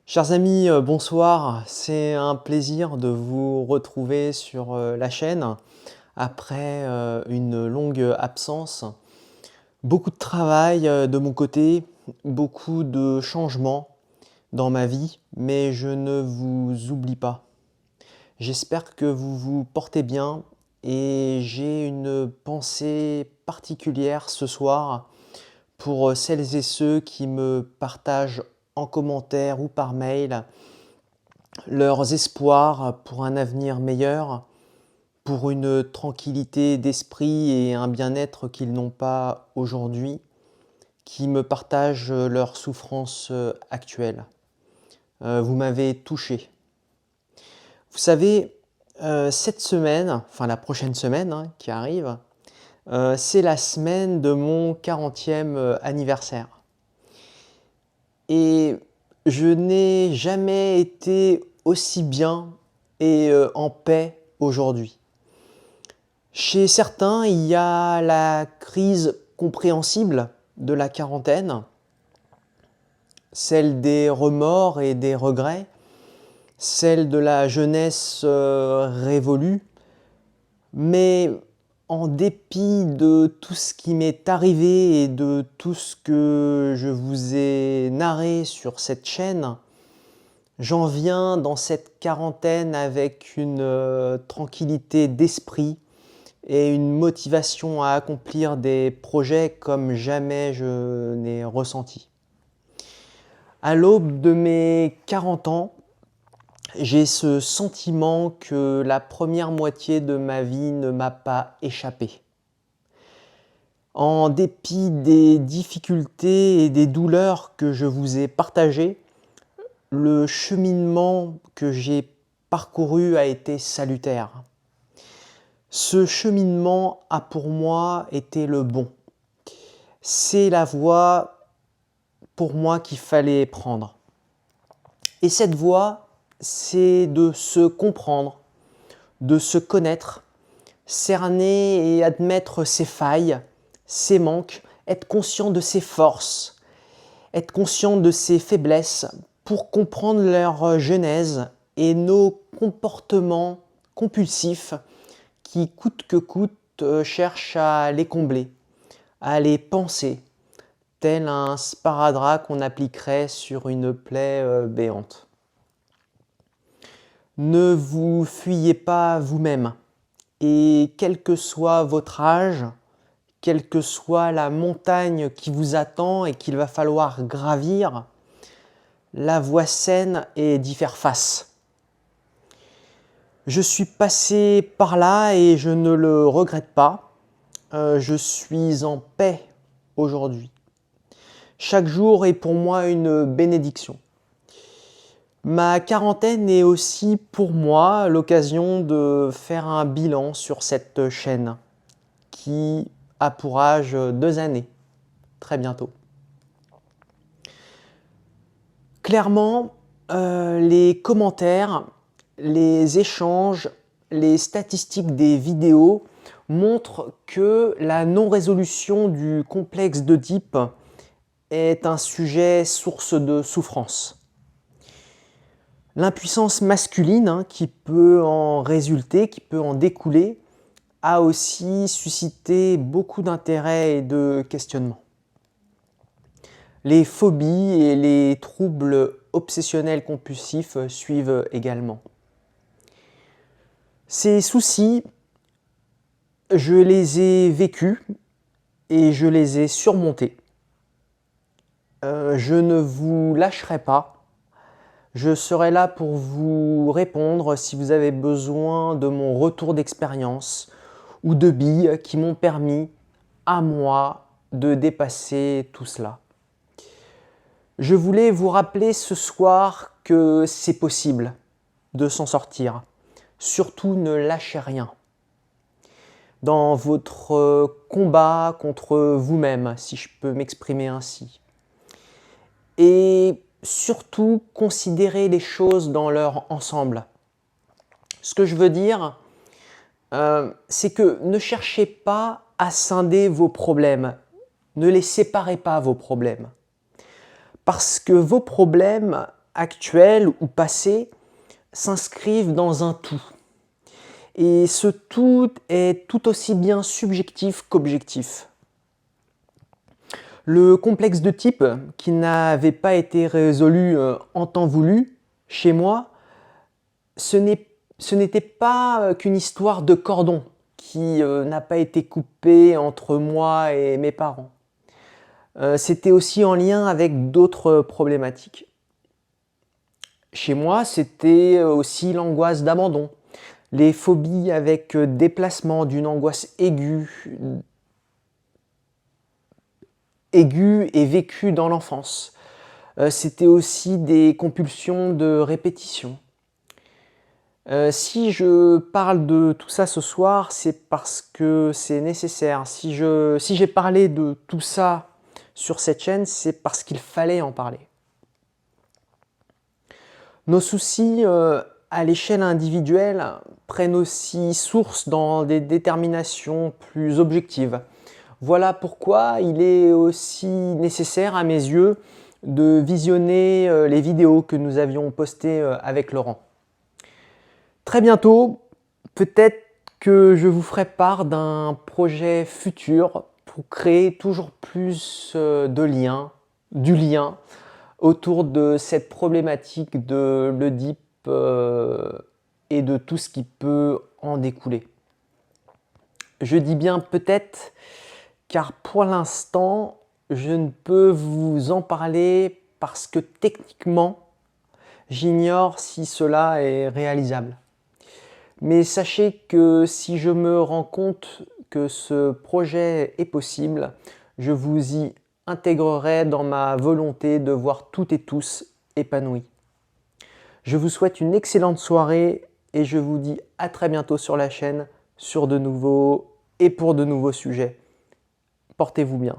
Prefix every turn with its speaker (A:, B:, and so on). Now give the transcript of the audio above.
A: Chers amis, bonsoir. C'est un plaisir de vous retrouver sur la chaîne après une longue absence. Beaucoup de travail de mon côté, beaucoup de changements dans ma vie, mais je ne vous oublie pas. J'espère que vous vous portez bien et j'ai une pensée particulière ce soir pour celles et ceux qui me partagent en commentaire ou par mail leurs espoirs pour un avenir meilleur, pour une tranquillité d'esprit et un bien-être qu'ils n'ont pas aujourd'hui, qui me partagent leurs souffrances actuelles. Vous m'avez touché. Vous savez, cette semaine, enfin la prochaine semaine qui arrive, c'est la semaine de mon 40e anniversaire. Et je n'ai jamais été aussi bien et en paix aujourd'hui. Chez certains, il y a la crise compréhensible de la quarantaine, celle des remords et des regrets, celle de la jeunesse révolue. Mais en dépit de tout ce qui m'est arrivé et de tout ce que je vous ai narré sur cette chaîne, j'en viens dans cette quarantaine avec une tranquillité d'esprit et une motivation à accomplir des projets comme jamais je n'ai ressenti. À l'aube de mes 40 ans, j'ai ce sentiment que la première moitié de ma vie ne m'a pas échappé. En dépit des difficultés et des douleurs que je vous ai partagées, le cheminement que j'ai parcouru a été salutaire. Ce cheminement a pour moi été le bon. C'est la voie pour moi qu'il fallait prendre. Et cette voie, c'est de se comprendre, de se connaître, cerner et admettre ses failles, ses manques, être conscient de ses forces, être conscient de ses faiblesses pour comprendre leur genèse et nos comportements compulsifs qui, coûte que coûte, cherchent à les combler, à les penser, tel un sparadrap qu'on appliquerait sur une plaie béante. Ne vous fuyez pas vous-même et quel que soit votre âge, quelle que soit la montagne qui vous attend et qu'il va falloir gravir, la voie saine est d'y faire face. Je suis passé par là et je ne le regrette pas. Je suis en paix aujourd'hui. Chaque jour est pour moi une bénédiction. Ma quarantaine est aussi pour moi l'occasion de faire un bilan sur cette chaîne qui a pour âge 2 années, très bientôt. Clairement, les commentaires, les échanges, les statistiques des vidéos montrent que la non-résolution du complexe d'Oedipe est un sujet source de souffrance. L'impuissance masculine qui peut en résulter, qui peut en découler, a aussi suscité beaucoup d'intérêt et de questionnements. Les phobies et les troubles obsessionnels compulsifs suivent également. Ces soucis, je les ai vécus et je les ai surmontés. Je ne vous lâcherai pas. Je serai là pour vous répondre si vous avez besoin de mon retour d'expérience ou de billes qui m'ont permis, à moi, de dépasser tout cela. Je voulais vous rappeler ce soir que c'est possible de s'en sortir. Surtout ne lâchez rien. Dans votre combat contre vous-même, si je peux m'exprimer ainsi. Et surtout, considérez les choses dans leur ensemble. Ce que je veux dire, c'est que ne cherchez pas à scinder vos problèmes. Ne les séparez pas, vos problèmes. Parce que vos problèmes actuel ou passé s'inscrivent dans un tout. Et ce tout est tout aussi bien subjectif qu'objectif. Le complexe de type qui n'avait pas été résolu en temps voulu, chez moi, ce n'était pas qu'une histoire de cordon qui n'a pas été coupé entre moi et mes parents. C'était aussi en lien avec d'autres problématiques. Chez moi, c'était aussi l'angoisse d'abandon, les phobies avec déplacement, d'une angoisse aiguë et vécue dans l'enfance. C'était aussi des compulsions de répétition. Si je parle de tout ça ce soir, c'est parce que c'est nécessaire. Si j'ai parlé de tout ça sur cette chaîne, c'est parce qu'il fallait en parler. Nos soucis à l'échelle individuelle prennent aussi source dans des déterminations plus objectives. Voilà pourquoi il est aussi nécessaire à mes yeux de visionner les vidéos que nous avions postées avec Laurent. Très bientôt, peut-être que je vous ferai part d'un projet futur pour créer toujours plus de liens, du lien autour de cette problématique de l'Oedipe et de tout ce qui peut en découler. Je dis bien peut-être, car pour l'instant, je ne peux vous en parler parce que techniquement, j'ignore si cela est réalisable. Mais sachez que si je me rends compte que ce projet est possible, je vous y intégrerai dans ma volonté de voir toutes et tous épanouis. Je vous souhaite une excellente soirée et je vous dis à très bientôt sur la chaîne sur de nouveaux et pour de nouveaux sujets. Portez-vous bien.